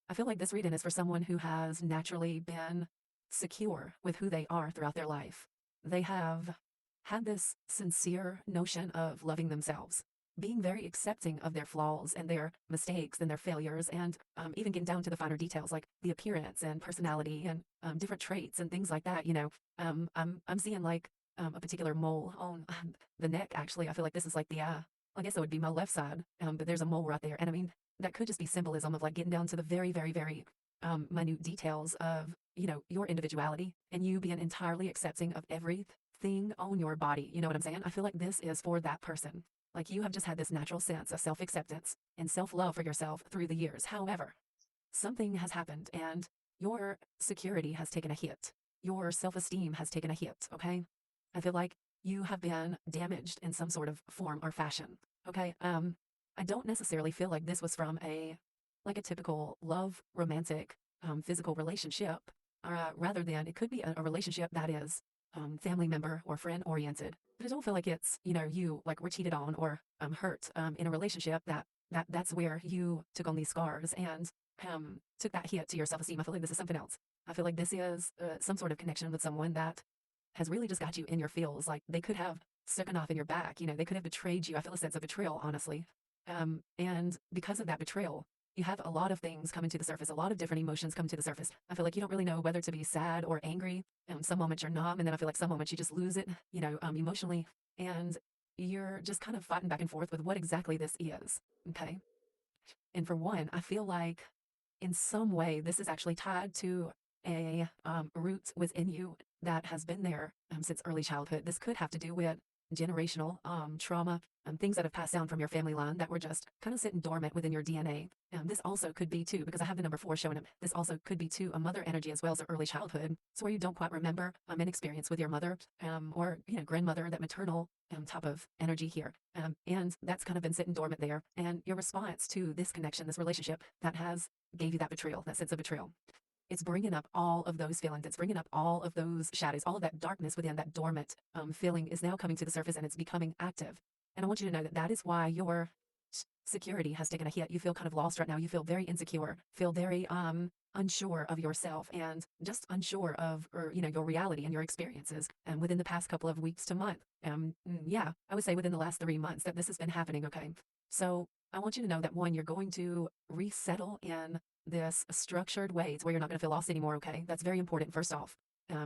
I feel like this reading is for someone who has naturally been secure with who they are throughout their life. They have had this sincere notion of loving themselves, being very accepting of their flaws and their mistakes and their failures, and even getting down to the finer details like the appearance and personality and different traits and things like that. I'm seeing like a particular mole on the neck. Actually, I feel like this is like the I guess it would be my left side, but there's a mole right there, and I mean that could just be symbolism of like getting down to the very, very, very minute details of your individuality and you being entirely accepting of everything on your body. You know what I'm saying? I feel like this is for that person. Like you have just had this natural sense of self-acceptance and self-love for yourself through the years. However, something has happened and your security has taken a hit. Your self-esteem has taken a hit, okay? I feel like you have been damaged in some sort of form or fashion, okay? I don't necessarily feel like this was from a typical love, romantic, physical relationship, rather than it could be a relationship that is family member or friend oriented. But I don't feel like it's, you like were cheated on or hurt in a relationship that's where you took on these scars and took that hit to your self-esteem. I feel like this is something else. I feel like this is some sort of connection with someone that has really just got you in your feels. Like they could have stuck a knife in your back, they could have betrayed you. I feel a sense of betrayal, honestly. And because of that betrayal, you have a lot of things coming to the surface, a lot of different emotions come to the surface. I feel like you don't really know whether to be sad or angry. Some moments you're numb, and then I feel like some moments you just lose it, emotionally. And you're just kind of fighting back and forth with what exactly this is, okay? And for one, I feel like in some way this is actually tied to a root within you that has been there since early childhood. This could have to do with generational trauma, things that have passed down from your family line that were just kind of sitting dormant within your DNA. This also could be too, because I have the number 4 showing up, this also could be too a mother energy as well as early childhood. So where you don't quite remember an experience with your mother or grandmother, that maternal type of energy here. And that's kind of been sitting dormant there. And your response to this connection, this relationship that has gave you that betrayal, that sense of betrayal, it's bringing up all of those feelings. It's bringing up all of those shadows, all of that darkness within that dormant feeling is now coming to the surface and it's becoming active. And I want you to know that that is why your security has taken a hit. You feel kind of lost right now. You feel very insecure, feel very unsure of yourself and just unsure of your reality and your experiences. And within the past couple of weeks to month, yeah, I would say within the last 3 months that this has been happening. Okay, so I want you to know that one, you're going to resettle in this structured way to where you're not going to feel lost anymore, okay? That's very important, first off,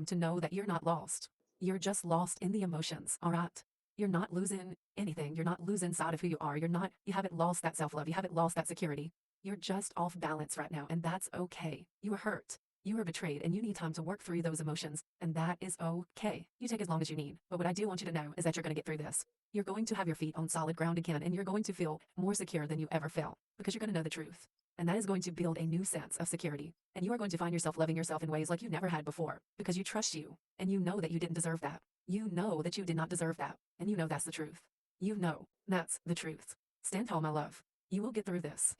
to know that you're not lost. You're just lost in the emotions, all right? You're not losing anything. You're not losing sight of who you are. You haven't lost that self-love. You haven't lost that security. You're just off balance right now, and that's okay. You were hurt. You were betrayed, and you need time to work through those emotions, and that is okay. You take as long as you need. But what I do want you to know is that you're going to get through this. You're going to have your feet on solid ground again, and you're going to feel more secure than you ever felt because you're going to know the truth. And that is going to build a new sense of security. And you are going to find yourself loving yourself in ways like you never had before because you trust you and you know that you didn't deserve that. You know that you did not deserve that. And you know that's the truth. You know that's the truth. Stand tall, my love. You will get through this.